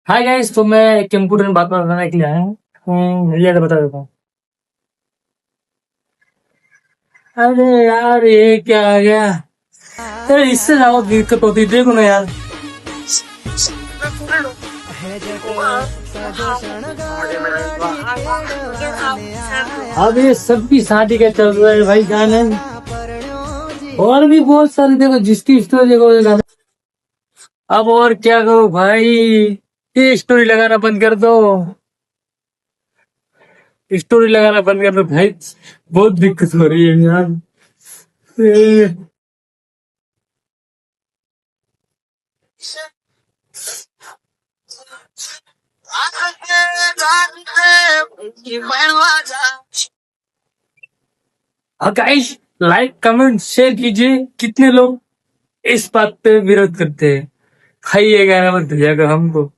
Hi guys, तो मैं एक कंप्यूटर में बात बताने के लिए आया हूँ। ये तो बता देता हूँ। अरे यार, ये क्या आ गया? अरे इससे ज्यादा दिक्कत होती है, देखो ना यार। अब ये सबकी शादी का चल रहा है भाई गाने। और भी बहुत सारे देखो, जिसकी स्टोरी देखो ये गाने। अब और क्या करो भाई, ये स्टोरी लगाना बंद कर दो। स्टोरी लगाना बंद कर दो भाई, बहुत दिक्कत हो रही है यार। ए, गाइस, लाइक कमेंट शेयर कीजिए। कितने लोग इस बात पे विरोध करते हैं? खाइए गाना मत भेजिएगा हमको।